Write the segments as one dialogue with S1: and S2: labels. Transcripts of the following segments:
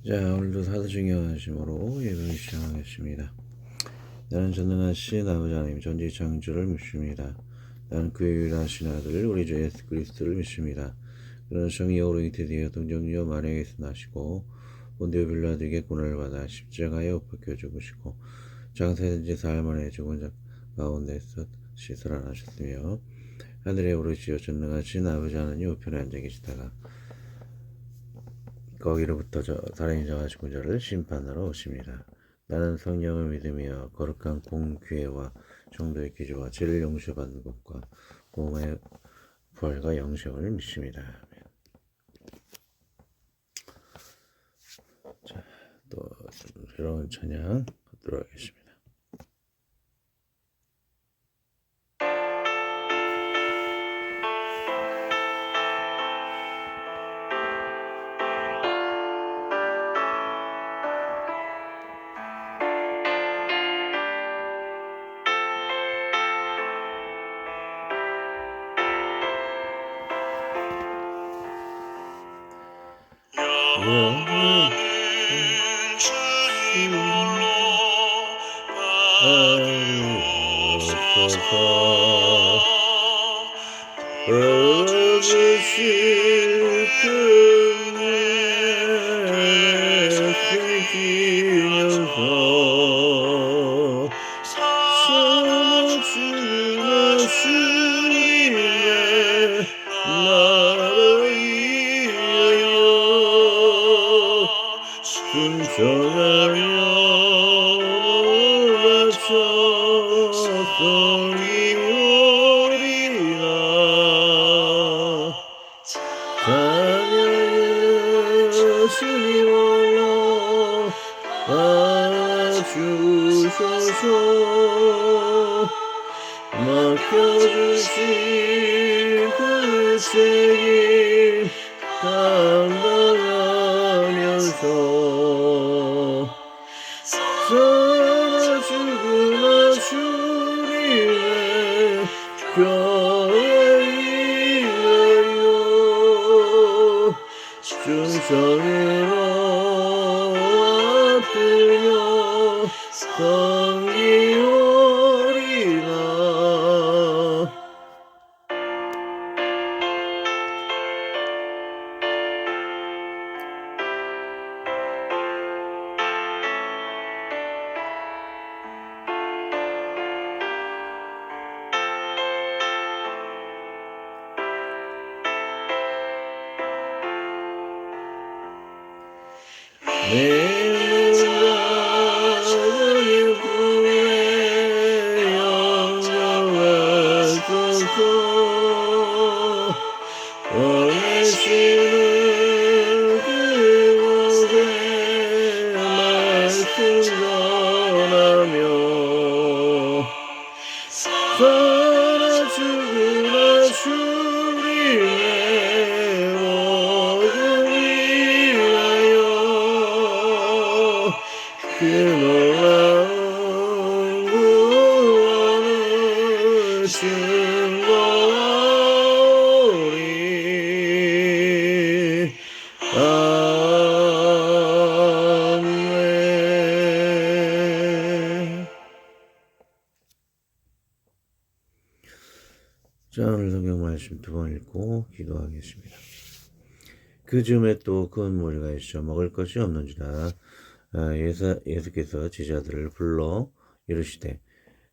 S1: 자, 오늘도 사도 중요하심으로 예배를 시작하겠습니다. 나는 전능하신 아버지 하나님 전지 창조를 믿습니다. 나는 그의 유일하신 아들 우리 주 예수 그리스도를 믿습니다. 그는 성령으로 잉태되어 동정녀 마리아에게서 나시고 본디오 빌라도에게 고난을 받아 십자가에 못 박혀 죽으시고 장사된 지 사흘 만에 죽은 자 가운데서 살아나셨으며 하늘에 오르시어 전능하신 아버지 하나님 우편에 앉아 계시다가 거기로부터 살아있는 자와 죽은 자를 심판하러 오십니다. 나는 성령을 믿으며 거룩한 공교회와 정도의 기조와 죄를 용서받는 것과 몸의 부활과 영생을 믿습니다. 자, 또 새로운 찬양 하도록 하겠습니다.
S2: 영원은 주님 홀로 받으옵소서. 부르주실 그네를 숨기면서 사모주나 주님의 나를 위하여 순종하며 바쳤으리오리라. 자녀의 주님 홀로 봐주소서. 맡겨주신 그 책임 감당하면서 살아 죽으나 주님의 교회에 위하여 충성으로 앞들며 섬기오리라. 내 눈가를 구해 영접하소서. 원하시는 그곳에 말씀 전하며 살아 죽으나 주님의 복을 위하여 그 놀라운 구원을 증거하오리. 아멘. 자, 오늘 성경 말씀 두 번 읽고 기도하겠습니다. 그 즈음에 또 큰 무리가 있어 먹을 것이 없는지라. 예수께서 제자들을 불러 이르시되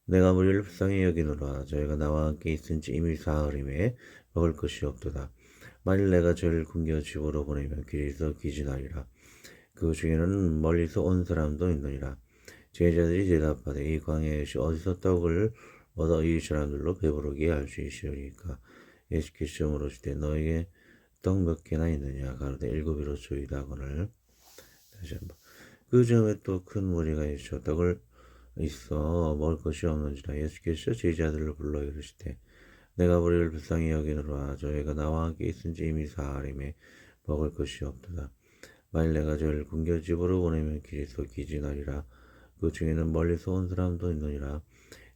S2: 내가 무리를 불쌍히 여기노라. 저희가 나와 함께 있은 지 이미 사흘임에 먹을 것이 없도다. 만일 내가 저희를 굶겨 집으로 보내면 길에서 기진하리라. 그 중에는 멀리서 온 사람도 있느니라. 제자들이 대답하되 이 광야에서 어디서 떡을 얻어 이 사람들로 배부르게 할 수 있으리까. 예수께서 물으시되 너에게 떡 몇 개나 있느냐. 가로되 7이로소이다 하거늘. 다시 한번. 그 즈음에 또 큰 무리가 있어 떡을 있어 먹을 것이 없는지라. 예수께서 제자들을 불러 이르시되 내가 우리를 불쌍히 여기노라. 저희가 나와 함께 있은 지 이미 사흘임에 먹을 것이 없도다. 만일 내가 저희를 굶겨 집으로 보내면 길에서 기진하리라. 그 중에는 멀리서 온 사람도 있느니라.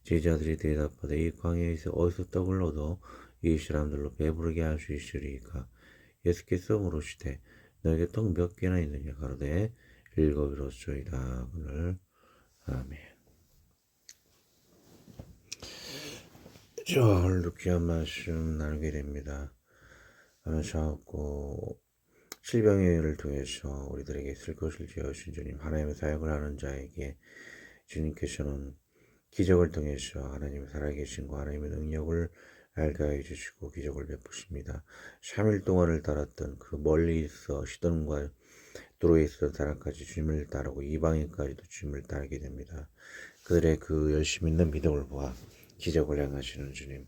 S2: 제자들이 대답하되 이 광야에서 어디서 떡을 얻어 이 사람들로 배부르게 할 수 있으리까. 예수께서 물으시되 너에게 떡 몇 개나 있느냐 가로되 7이로소이다. 오늘 아멘. 오늘도 귀한 말씀 나누게 됩니다. 하면서 실병회를 통해서 우리들에게 있을 것을 지어주신 주님, 하나님의 사역을 하는 자에게 주님께서는 기적을 통해서 하나님의 살아계신과 하나님의 능력을 알게 해주시고 기적을 베푸십니다. 3일 동안을 따랐던 그 멀리 있어 시돈과 도로에 있었던 사람까지 주님을 따르고 이방인까지도 주님을 따르게 됩니다. 그들의 그 열심 있는 믿음을 보아 기적을 행하시는 주님,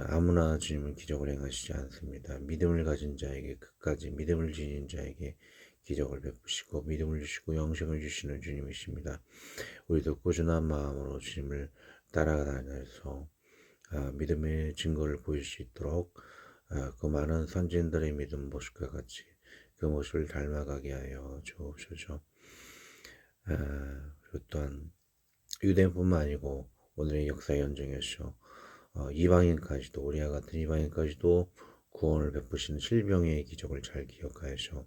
S2: 아무나 주님은 기적을 행하시지 않습니다. 믿음을 가진 자에게, 끝까지 믿음을 지닌 자에게 기적을 베푸시고 믿음을 주시고 영생을 주시는 주님이십니다. 우리도 꾸준한 마음으로 주님을 따라다녀서 믿음의 증거를 보일 수 있도록 그 많은 선진들의 믿음 모습과 같이 그 모습을 닮아가게 하여 주옵소서. 그리고 또한 유대인뿐만 아니고 오늘의 역사 현장에서 이방인까지도, 우리와 같은 이방인까지도 구원을 베푸시는 실병의 기적을 잘 기억하여서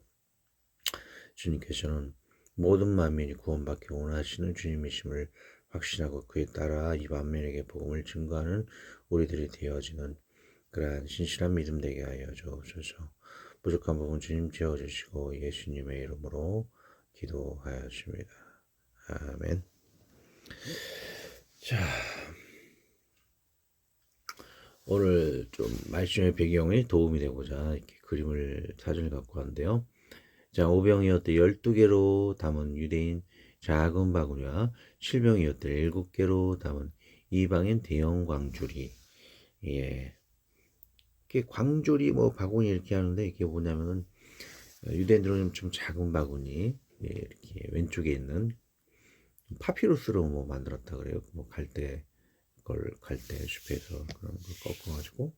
S2: 주님께서는 모든 만민이 구원받기 원하시는 주님이심을 확신하고 그에 따라 이 만민에게 복음을 증거하는 우리들이 되어지는 그러한 신실한 믿음 되게 하여 주옵소서. 부족한 부분 주님 채워주시고 예수님의 이름으로 기도하였습니다. 아멘. 자, 오늘 좀 말씀의 배경에 도움이 되고자 이렇게 사진을 갖고 왔는데요. 자, 오병이어때 12개로 담은 유대인 작은 바구니와 칠병이어때 7개로 담은 이방인 대형 광주리. 예. 이게 광주리 바구니 이렇게 하는데 이게 뭐냐면은 유대인들은 좀 작은 바구니, 예, 이렇게 왼쪽에 있는 파피루스로 만들었다 그래요. 갈대 숲에서 그런 걸 꺾어가지고.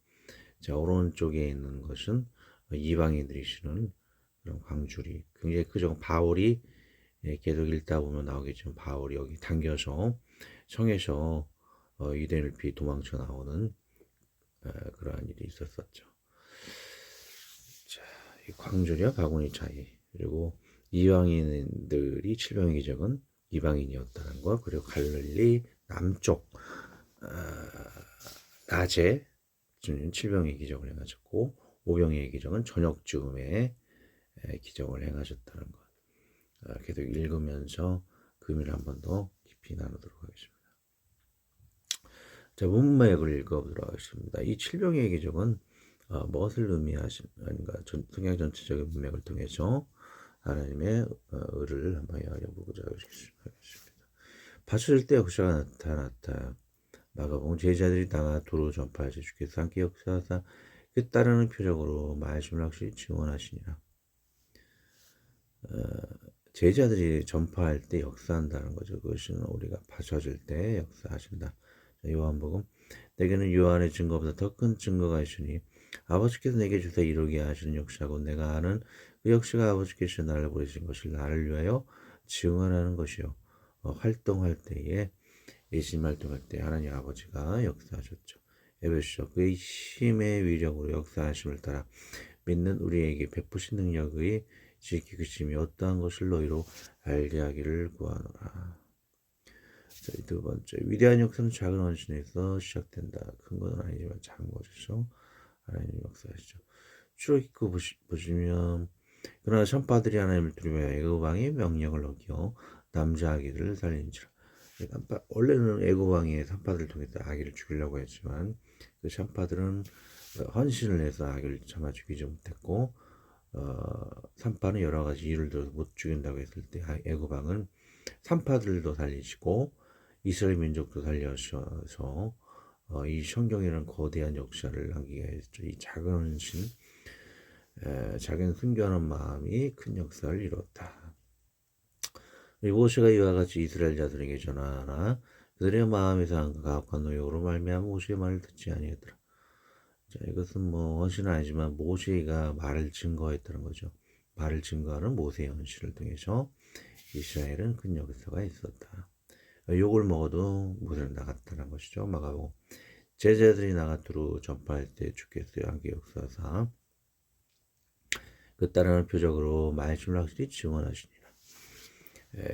S2: 자, 오른쪽에 있는 것은 이방인들이 신은 그런 광주리. 굉장히 크죠. 바울이 계속 읽다 보면 나오겠지만 바울이 여기 당겨서 성에서 유대인을 피 도망쳐 나오는 그러한 일이 있었었죠. 자, 이 광주리와 바구니 차이, 그리고 이방인들이 칠병의 기적은 이방인이었다는 거, 그리고 갈릴리 남쪽 낮에 주님 칠병의 기적을 행하셨고 오병의 기적은 저녁쯤에 기적을 행하셨다는 것. 계속 읽으면서 금일 한 번 더 깊이 나누도록 하겠습니다. 자, 문맥을 읽어보도록 하겠습니다. 이 칠병의 기적은 무엇을 의미하십니까? 성경 전체적인 문맥을 통해서 하나님의 의를 한번 알아보고자 하겠습니다. 받쳐질 때 역사가 나타났다. 마가복음 제자들이 나가 도로 전파하여 주께서 함께 역사하사 그 따르는 표적으로 말씀을 확실히 증언하시니라. 제자들이 전파할 때 역사한다는 거죠. 그것은 우리가 받쳐질 때 역사하신다. 요한복음, 내게는 요한의 증거보다 더 큰 증거가 있으니 아버지께서 내게 주사 이루게 하시는 역사고 내가 아는 그 역사가 아버지께서 나를 보내신 것을 나를 위하여 증언하는 것이요. 활동할 때에, 예수님 활동할 때 하나님 아버지가 역사하셨죠. 에베소서, 그의 힘의 위력으로 역사하심을 따라 믿는 우리에게 베푸신 능력의 지키심이 어떠한 것을 너희로 알게 하기를 구하노라. 자, 두 번째, 위대한 역사는 작은 헌신에서 시작된다. 큰 것은 아니지만 작은 것에서 하나님 역사하시죠. 출애굽 보시면, 그러나 선파들이 하나님을 두려워하여 애굽 왕의 명령을 어겨 남자 아기들을 살린지라. 원래는 애굽 왕이 산파들을 통해서 아기를 죽이려고 했지만 그 산파들은 헌신을 해서 아기를 참아 죽이지 못했고, 산파는 여러 가지 이유를 들어서 못 죽인다고 했을 때 애굽 왕은 산파들도 살리시고 이스라엘 민족도 살려서 이 성경이라는 거대한 역사를 하기 위해서 이 작은 헌신, 작은 순교하는 마음이 큰 역사를 이뤘다. 모세가 이와 같이 이스라엘 자들에게 전하나 그들의 마음에서 한 가혹한 노역으로 말미암아 모세의 말을 듣지 아니하더라. 자, 이것은 헌신은 아니지만 모세가 말을 증거했다는 거죠. 말을 증거하는 모세의 헌신을 통해서 이스라엘은 큰 역사가 있었다. 욕을 먹어도 모세는 나갔다는 것이죠. 마가복음, 제자들이 나가도록 전파할 때 주께서 함께 역사하사 그 따르는 표적으로 말씀을 확실히 증언하시니라.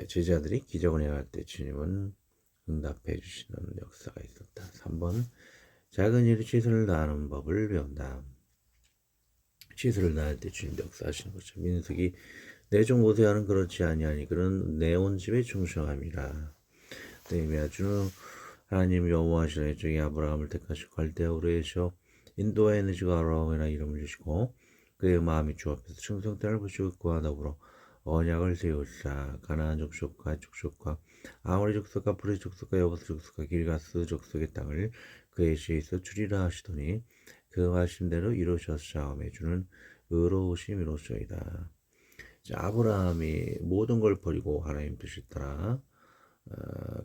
S2: 제자들이 기적을 행할 때 주님은 응답해 주시는 역사가 있었다. 3번 작은 일이 최선을 다하는 법을 배운다. 최선을 다할 때 주님도 역사하시는 거죠. 민수기 내 종 모세와는 그렇지 아니하니 그는 내 온 집에 충성함이라. 네미야 주는 하나님 여호와시라 저기 아브라함을 택하시고 갈대아 우르에서 인도에 내시고 아라오이나 이름을 주시고 그의 마음이 주 앞에서 충성됨을 보시고 그와 더불어 언약을 세우시라. 가나안 족속과 족속과 아모리 족속과 브리 족속과 여부스 족속과 길가스 족속의 땅을 그의 시에서 주리라 하시더니 그 하신대로 이루셨사오매 주는 의로우심이로소이다. 자, 아브라함이 모든 걸 버리고 하나님 뜻을 따라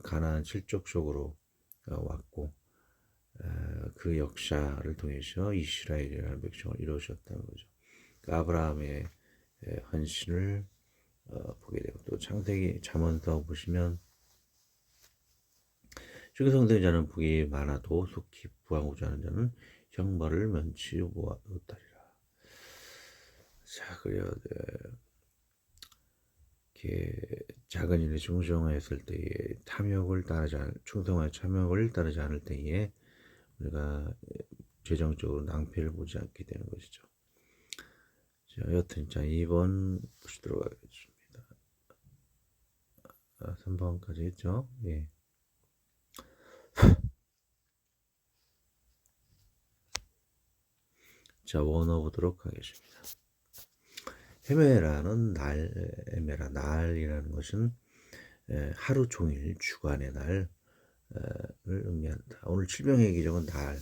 S2: 가나안 칠족 속으로 왔고 그 역사를 통해서 이스라엘이라는 백성을 이루셨다는 거죠. 그 아브라함의 헌신을 보게 되고 또 창세기 잠언서 보시면 충성된 자는 복이 많아도 속히 부하고자 하는 자는 형벌을 면치 못하리라. 자, 그래요. 이렇게 작은 일에 충성했을 때에 충성하여 탐욕을 따르지 않을 때에 우리가 재정적으로 낭패를 보지 않게 되는 것이죠. 자, 여튼 자 2번 보시도록 하겠습니다. 3번까지 했죠? 예. 자, 원어 보도록 하겠습니다. 에메라 날이라는 것은 하루 종일 주간의 날을 의미한다. 오늘 칠병의 기적은 날,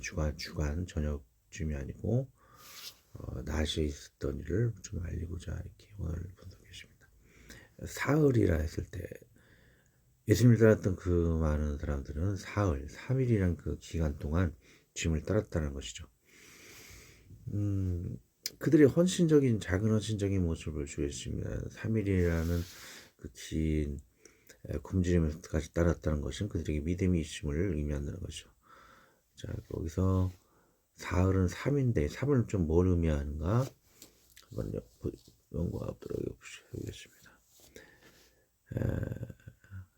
S2: 주간 저녁쯤이 아니고 낮에 있었던 일을 좀 알리고자 이렇게 오늘 분석했습니다. 사흘이라 했을 때 예수님을 따랐던 그 많은 사람들은 사흘, 3일이란 그 기간 동안 주님을 따랐다는 것이죠. 그들의 작은 헌신적인 모습을 주였습니다. 3일이라는 그 긴 굶주리면서까지 따랐다는 것은 그들에게 믿음이 있음을 의미한다는 것이죠. 자, 거기서 사흘은 3인데 3을 좀 뭘 의미하는가 한번 연구하도록 하겠습니다.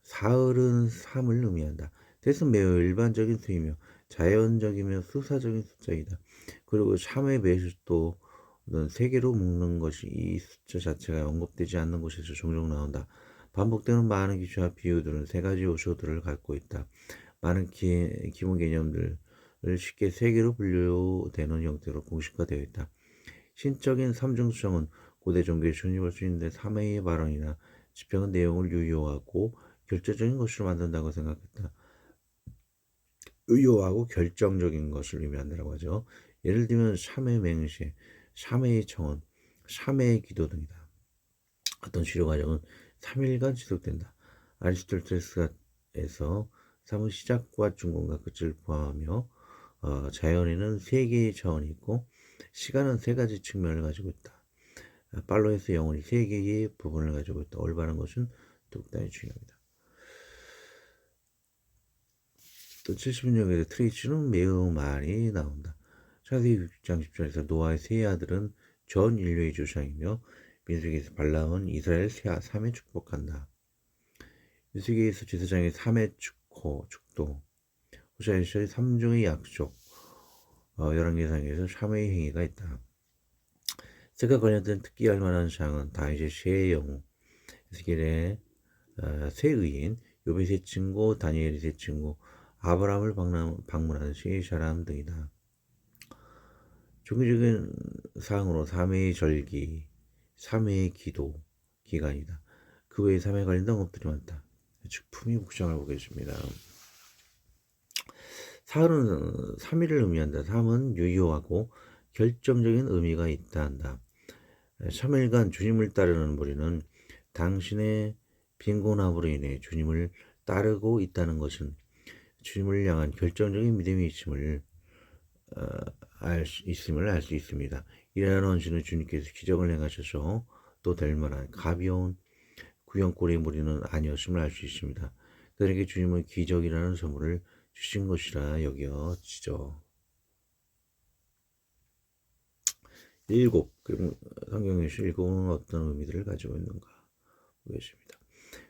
S2: 사흘은 3을 의미한다. 대신 매우 일반적인 수이며 자연적이며 수사적인 숫자이다. 그리고 3의 매수도는 3개로 묶는 것이 이 숫자 자체가 언급되지 않는 곳에서 종종 나온다. 반복되는 많은 기초와 비유들은 3가지 요소들을 갖고 있다. 많은 기본 개념들을 쉽게 3개로 분류되는 형태로 공식화되어 있다. 신적인 삼중성은 고대 종교에 존입할 수 있는데 3회의 발언이나 지평은 내용을 유효하고 결정적인 것으로 만든다고 생각했다. 유효하고 결정적인 것을 의미한다고 하죠. 예를 들면 3회 맹세, 3회의 청원, 3회의 기도 등이다. 어떤 치료 과정은 3일간 지속된다. 아리스토텔레스에서 3의 시작과 중간과 끝을 포함하며 자연에는 3개의 차원이 있고 시간은 3가지 측면을 가지고 있다. 팔로에서 영혼이 3개의 부분을 가지고 있다. 올바른 것은 독단이 중요합니다. 또 70년경에 트레이치는 매우 많이 나온다. 창세기 6장 10절에서 노아의 세 아들은 전 인류의 조상이며 민수기에서 발람은 이스라엘 3회 축복한다. 민수기에서 제사장의 3회 축도, 호세아서의 3종의 약속, 열왕기상에서 3회의 행위가 있다. 색과 관련된 특기할 만한 사항은 다윗의 세 영웅, 에스겔의 세 의인, 욥의 세 친구, 다니엘의 세 친구, 아브라함을 방문한 세 사람 등이다. 종교적인 사항으로 3회의 절기, 3회의 기도 기간이다. 그 외에 3회 관련된 언급들이 많다. 축품이 묵상을 보겠습니다. 사흘은 3일을 의미한다. 3은 유효하고 결정적인 의미가 있다 한다. 3일간 주님을 따르는 무리는 당신의 빈곤함으로 인해 주님을 따르고 있다는 것은 주님을 향한 결정적인 믿음이 있음을 알 수 있습니다. 이러한 헌신은 주님께서 기적을 행하셔서 또 될 만한 가벼운 구경거리 무리는 아니었음을 알 수 있습니다. 그들에게 주님은 기적이라는 선물을 주신 것이라 여겨지죠. 일곱. 그럼 성경에서 일곱은 어떤 의미들을 가지고 있는가 보겠습니다.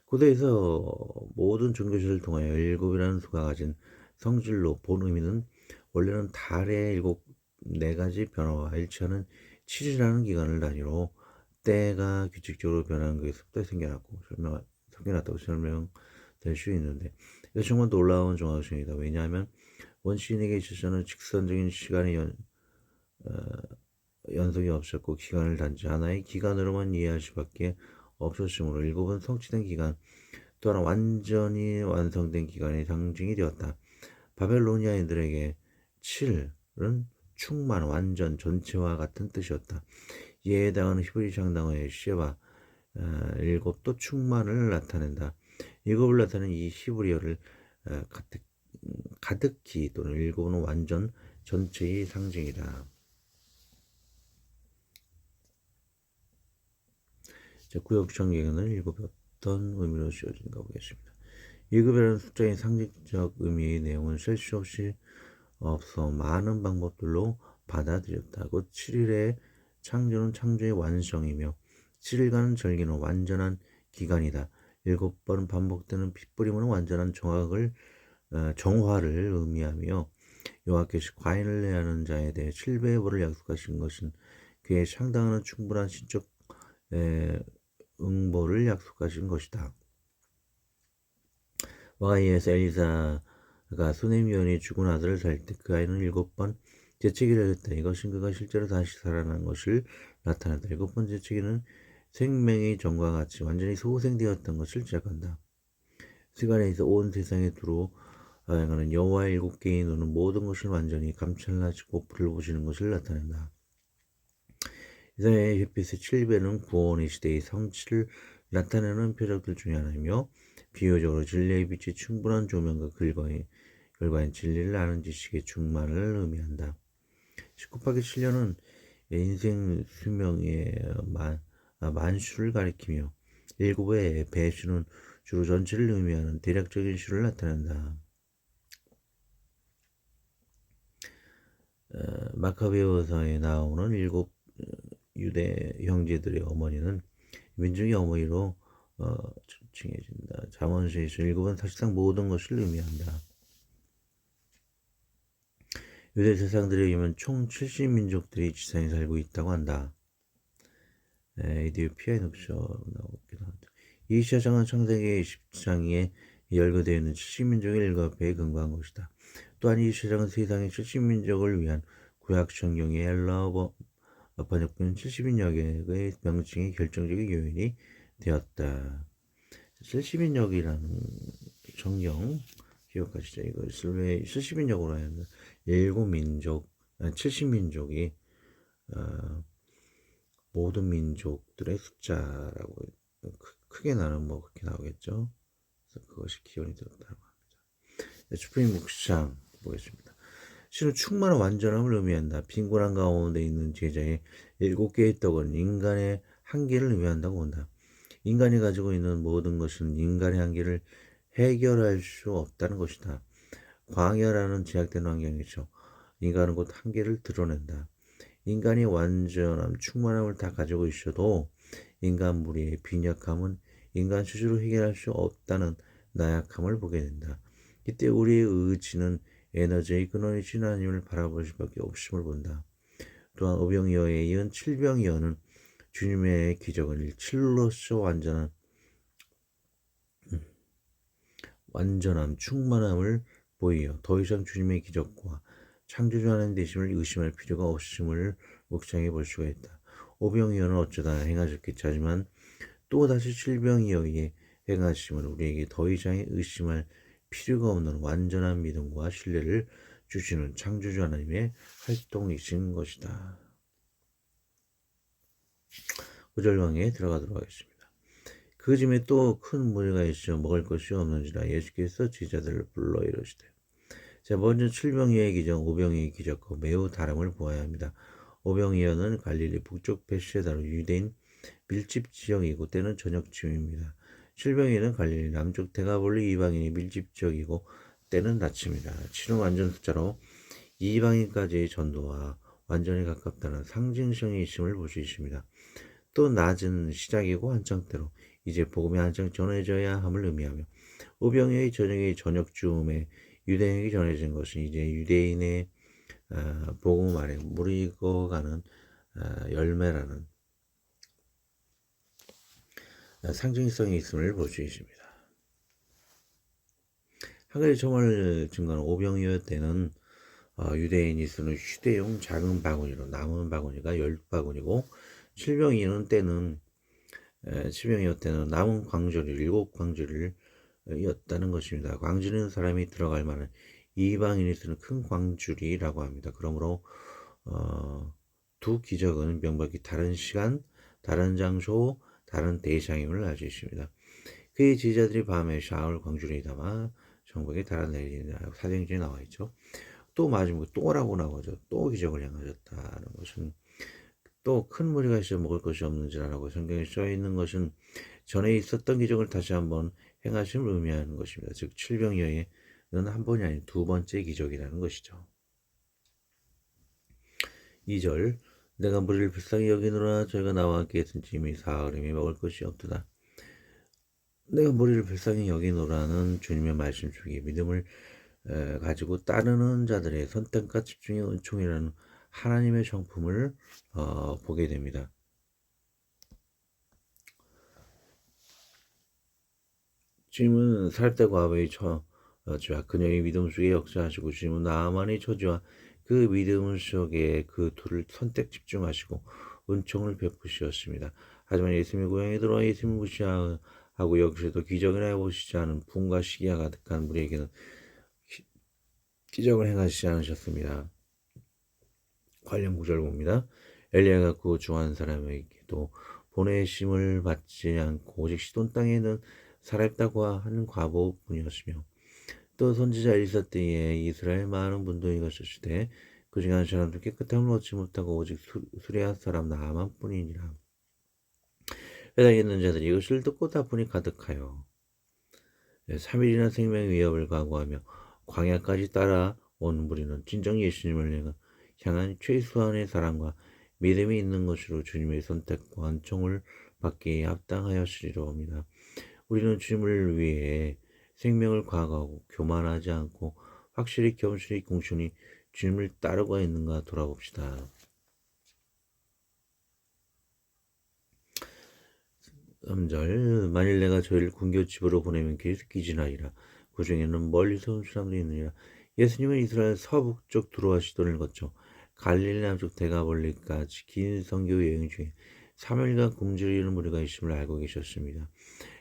S2: 고대에서 모든 종교시를 통하여 일곱이라는 수가 가진 성질로 본 의미는 원래는 달의 일곱 네 가지 변화와 일치하는 7이라는 기간을 단위로 때가 규칙적으로 변하는 것에서부터 생겨났다고 설명될 수 있는데 이거 정말 놀라운 정확성이다. 왜냐하면 원시인에게 있어서는 직선적인 시간의 연속이 없었고 기간을 단지 하나의 기간으로만 이해할 수밖에 없었으므로 일곱은 성취된 기간 또한 완전히 완성된 기간의 상징이 되었다. 바벨로니아인들에게 7은 충만, 완전, 전체와 같은 뜻이었다. 이에 해당하는 히브리 장단어의 쉐바, 일곱도 충만을 나타낸다. 일곱을 나타내는 이 히브리어를 가득히 또는 일곱은 완전, 전체의 상징이다. 자, 구역성경에는 일곱이 어떤 의미로 쓰여진가 보겠습니다. 일곱이라는 숫자의 상징적 의미의 내용은 셀 수 없이 없어 많은 방법들로 받아들였다. 곧 7일의 창조는 창조의 완성이며 7일간은 절기는 완전한 기간이다. 7번 반복되는 핏부림은 완전한 정화를 의미하며 여호와께서 과인을 내하는 자에 대해 7배의 벌을 약속하신 것은 그에 상당한 충분한 신적 응보를 약속하신 것이다. 와이에서 엘리사가 수넴 여인이 죽은 아들을 살 때 그 아이는 7번 재채기를 했다. 이것은 그가 실제로 다시 살아난 것을 나타낸다. 7번 재채기는 생명의 전과 같이 완전히 소생되었던 것을 시작한다. 시간에서 온 세상에 두루 행하는 여호와의 7개의 눈은 모든 것을 완전히 감찰하시고 불보시는 것을 나타낸다. 이사야의 햇빛의 7배는 구원의 시대의 성취를 나타내는 표적들 중에 하나이며 비유적으로 진리의 빛이 충분한 조명과 결과인 진리를 아는 지식의 충만을 의미한다. 19곱하기7년은 인생 수명의 만수를 가리키며 7의 배수는 주로 전체를 의미하는 대략적인 수를 나타낸다. 마카베오서에 나오는 7 유대 형제들의 어머니는 민중의 어머니로 칭해진다. 잠언서에서 7은 사실상 모든 것을 의미한다. 유대 세상들에 의하면 총 70민족들이 지상에 살고 있다고 한다. 에티오피아의 늑서 나오기도 한다. 이 시장은 창세기 10장에 열거되어 있는 70민족의 일과배에 근거한 것이다. 또한 이 시장은 세상의 70민족을 위한 구약 성경의 엘라어 번역된 70인역의 명칭이 결정적인 요인이 되었다. 70인역이라는 성경 기억하시죠? 이것을 왜 70인역으로 하냐면 70민족이 모든 민족들의 숫자라고 크게 나는 뭐 그렇게 나오겠죠. 그래서 그것이 기원이 되었다고 합니다. 주프림 묵상 보겠습니다. 실은 충만한 완전함을 의미한다. 빈곤한 가운데 있는 제자의 7개의 떡은 인간의 한계를 의미한다고 본다. 인간이 가지고 있는 모든 것은 인간의 한계를 해결할 수 없다는 것이다. 광야라는 제약된 환경이죠. 인간은 곧 한계를 드러낸다. 인간이 완전함, 충만함을 다 가지고 있어도 인간 무리의 빈약함은 인간 스스로 해결할 수 없다는 나약함을 보게 된다. 이때 우리의 의지는 에너지의 근원이신 하나님을 바라볼 수밖에 없음을 본다. 또한 오병이어에 이은 칠병이어는 주님의 기적은 7로서 완전함, 충만함을 보이어 더 이상 주님의 기적과 창조주 하나님 되심을 의심할 필요가 없음을 묵상해 볼 수가 있다. 오병이어는 어쩌다 행하셨겠지 하지만 또다시 칠병이어에 행하심을 우리에게 더 이상 의심할 필요가 없는 완전한 믿음과 신뢰를 주시는 창조주 하나님의 활동이신 것이다. 9절방에 들어가도록 하겠습니다. 그 즈음에 또 큰 무리가 있어 먹을 것이 없는지라 예수께서 제자들을 불러 이르시되. 자, 먼저 칠병이어의 기적, 오병이어의 기적과 매우 다름을 보아야 합니다. 오병이어는 갈릴리 북쪽 베세다로 유대인 밀집 지역이고 때는 저녁쯤입니다. 칠병이어는 갈릴리 남쪽 데가볼리 이방인이 밀집 지역이고 때는 낮입니다. 7은 완전 숫자로 이방인까지의 전도와 완전히 가깝다는 상징성이 있음을 볼 수 있습니다. 또 낮은 시작이고 한창 때로 이제 복음이 한창 전해져야 함을 의미하며 우병의 저녁 즈음에 유대인에게 전해진 것은 이제 유대인의 복음 안에 물이 익어가는 열매라는 상징성이 있음을 볼 수 있습니다. 한 가지 정말 증거는 오병이어 때는 유대인이 쓰는 휴대용 작은 바구니로 남은 바구니가 10바구니고 칠병이어 때는 남은 광주리 7광주리를 였다는 것입니다. 광주리는 사람이 들어갈 만한 이방인이 쓰는 큰 광주리라고 합니다. 그러므로 두 기적은 명백히 다른 시간, 다른 장소, 다른 대상임을 알 수 있습니다. 그의 제자들이 밤에 샤울 광주리에 담아 정복에 달아내리라 사도행전에 나와 있죠. 또 마지막에 또라고 나오죠. 또 기적을 행하셨다는 것은 또 큰 무리가 있어 먹을 것이 없는지라고 성경에 써 있는 것은 전에 있었던 기적을 다시 한번 행하심을 의미하는 것입니다. 즉 칠병이어는 한 번이 아닌 두 번째 기적이라는 것이죠. 2절 내가 무리를 불쌍히 여기노라 저희가 나와 함께 있은지 이미 사흘이며 먹을 것이 없도다. 내가 무리를 불쌍히 여기노라는 주님의 말씀 중에 믿음을 가지고 따르는 자들의 선택과 집중의 은총이라는 하나님의 성품을 보게 됩니다. 주님은 살때 과부의 처지와 그녀의 믿음 속에 역사하시고 주님은 나만의 처지와 그 믿음 속에 그 둘을 선택 집중하시고 은총을 베푸셨습니다. 하지만 예수님의 고향에 들어와 예수님을 무시하고 여기서도 기적이나 해보시지 않은 분과 시기가 가득한 무리에게는 기적을 행하시지 않으셨습니다. 관련 구절 봅니다. 엘리야가 그 중한 사람에게도 보내심을 받지 않고 오직 시돈 땅에 있는 살아있다고 하는 과부뿐이었으며 또 선지자 엘리사 때에 이스라엘 많은 분들이 있었을 그 중에 한 사람도 깨끗함을 얻지 못하고 오직 수레아 사람 나만뿐이니라. 회당에 있는 자들이 이것을 듣고 다분히 가득하여 3일이나 생명의 위협을 각오하며 광야까지 따라온 무리는 진정 예수님을 향한 최소한의 사랑과 믿음이 있는 것으로 주님의 선택과 은총을 받기에 합당하였으리로 합니다. 우리는 주님을 위해 생명을 과거하고 교만하지 않고 확실히 겸손히 공손히 주님을 따르고 있는가 돌아봅시다. 3절 만일 내가 저희를 군교 집으로 보내면 계속 기진하리라. 그 중에는 멀리서 온 사람들이 있느니라. 예수님은 이스라엘 서북쪽 두로와 시돈을 거쳐 갈릴리 남쪽 대가볼리까지 긴 선교 여행 중에 3일간 굶주리는 무리가 있음을 알고 계셨습니다.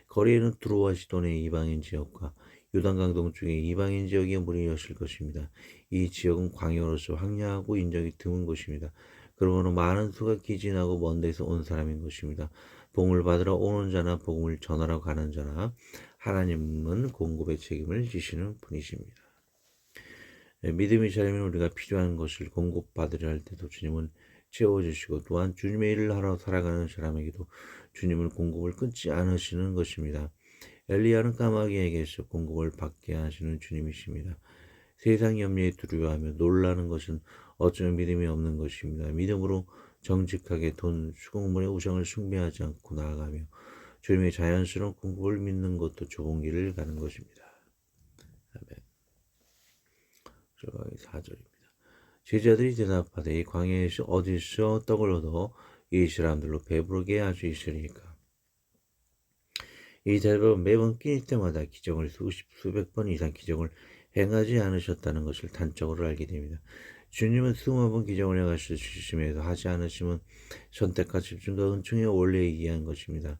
S2: 거리에는 두로와 시돈의 이방인 지역과 요단강 동쪽의 이방인 지역이 무리였을 것입니다. 이 지역은 광야로서 황량하고 인적이 드문 곳입니다. 그러므로 많은 수가 기진하고 먼 데서 온 사람인 것입니다. 복음을 받으러 오는 자나 복음을 전하러 가는 자나 하나님은 공급의 책임을 지시는 분이십니다. 믿음이 자라면 우리가 필요한 것을 공급받으려 할 때도 주님은 채워주시고 또한 주님의 일을 하러 살아가는 사람에게도 주님은 공급을 끊지 않으시는 것입니다. 엘리야는 까마귀에게서 공급을 받게 하시는 주님이십니다. 세상 염려에 두려워하며 놀라는 것은 어쩌면 믿음이 없는 것입니다. 믿음으로 정직하게 돈, 수공문의 우상을 숭배하지 않고 나아가며 주님의 자연스러운 공급을 믿는 것도 좁은 길을 가는 것입니다. 아멘. 4절입니다. 제자들이 대답하되 이 광야에서 어디서 떡을 얻어 이 사람들로 배부르게 할 수 있으리까? 이 대답은 매번 끼니 때마다 기적을 수백 번 이상 기적을 행하지 않으셨다는 것을 단적으로 알게 됩니다. 주님은 수많은 번 기적을 행하실 수 있음에도 하지 않으시면 선택과 집중과 은총에 원래 얘기한 것입니다.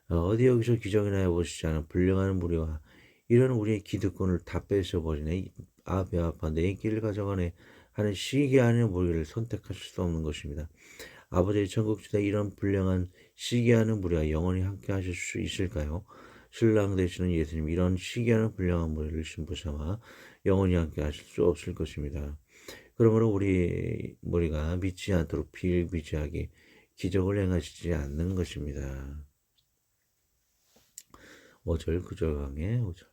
S2: 어디 여기서 기적이나 해보시지 않은 불량하는 무리와 이런 우리의 기득권을 다 뺏어버리네 아베아파 내 길을 가져가네 하는 시기 아닌 무리를 선택하실 수 없는 것입니다. 아버지의 천국시대 이런 불량한 시기하는 무리와 영원히 함께 하실 수 있을까요? 신랑 되시는 예수님 이런 시기하는 불량한 무리를 신부 삼아 영원히 함께 하실 수 없을 것입니다. 그러므로 우리가 믿지 않도록 비일비재하게 기적을 행하시지 않는 것입니다. 5절 9절 강의 5절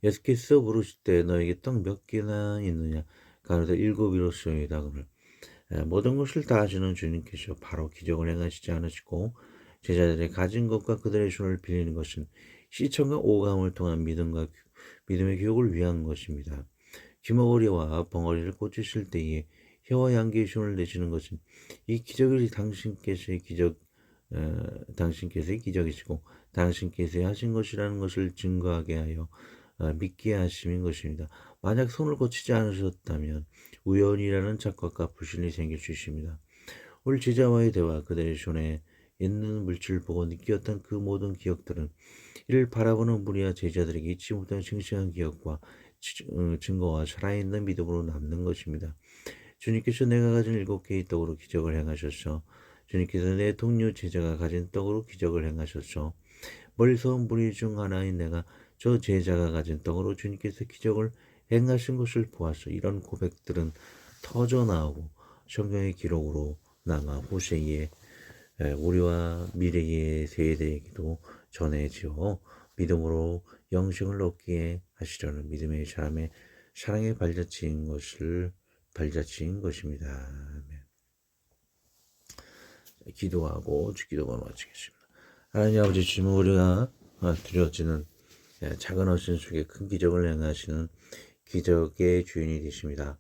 S2: 예수께서 물으실 때 너에게 떡 몇 개나 있느냐? 가로되 7 이렇소이다. 그러면 모든 것을 다 아시는 주님께서 바로 기적을 행하시지 않으시고 제자들의 가진 것과 그들의 손을 빌리는 것은 시청과 오감을 통한 믿음의 교육을 위한 것입니다. 기머거리와 벙어리를 꽂으실 때에 혀와 양귀의 손을 내시는 것은 이 기적이 당신께서의 기적이시고 당신께서 하신 것이라는 것을 증거하게 하여 믿게 하심인 것입니다. 만약 손을 고치지 않으셨다면 우연이라는 착각과 불신이 생길 수 있습니다. 우리 제자와의 대화, 그들의 손에 있는 물질을 보고 느꼈던 그 모든 기억들은 이를 바라보는 무리와 제자들에게 잊지 못할 싱싱한 기억과 증거와 살아있는 믿음으로 남는 것입니다. 주님께서 내가 가진 7개의 떡으로 기적을 행하셨어. 주님께서 내 동료 제자가 가진 떡으로 기적을 행하셨어. 멀리서 온 무리 중 하나인 내가 저 제자가 가진 떡으로 주님께서 기적을 행하신 것을 보았어. 이런 고백들은 터져 나오고 성경의 기록으로 남아 후세에 우리와 미래의 세대에게도 전해지어 믿음으로 영생을 얻게 하시려는 믿음의 사람의 사랑에 발자취인 것입니다. 아멘. 기도하고 기도가 마치겠습니다. 하나님 아버지, 주님, 우리가 드려지는 작은 어신 속에 큰 기적을 행하시는 기적의 주인이 되십니다.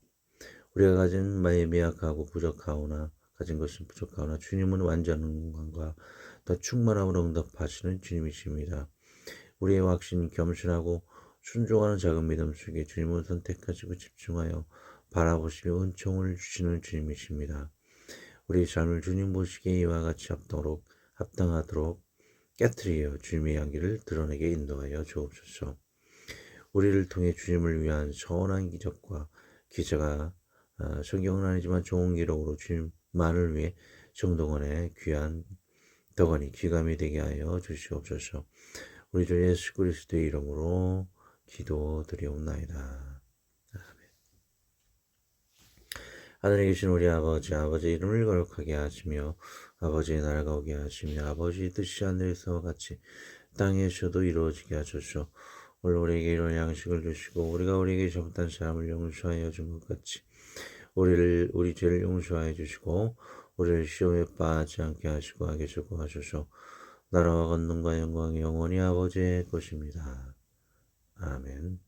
S2: 우리가 가진 마음이 미약하고 부족하오나 가진 것은 부족하오나 주님은 완전한 건강과 더 충만함으로 응답하시는 주님이십니다. 우리의 확신, 겸손하고 순종하는 작은 믿음 속에 주님을 선택하시고 집중하여 바라보시며 은총을 주시는 주님이십니다. 우리의 삶을 주님 보시기에 이와 같이 합당하도록 깨트리어 주님의 향기를 드러내게 인도하여 주옵소서. 우리를 통해 주님을 위한 선한 기적과 기자가 성경은 아니지만 좋은 기록으로 주님만을 위해 정동원의 귀한 덕원이 귀감이 되게 하여 주시옵소서. 우리 주 예수 그리스도의 이름으로 기도드리옵나이다. 하늘에 계신 우리 아버지, 아버지의 이름을 거룩하게 하시며 아버지의 나라가 오게 하시며 아버지의 뜻이 하늘에서와 같이 땅에서도 이루어지게 하소서. 오늘 우리에게 이런 양식을 주시고 우리가 우리에게 잘못한 사람을 용서하여 준 것 같이 우리 죄를 용서하여 주시고 우리를 시험에 빠지지 않게 하시고 악에 수고하소서. 나라와 권능과 영광이 영원히 아버지의 것입니다. 아멘.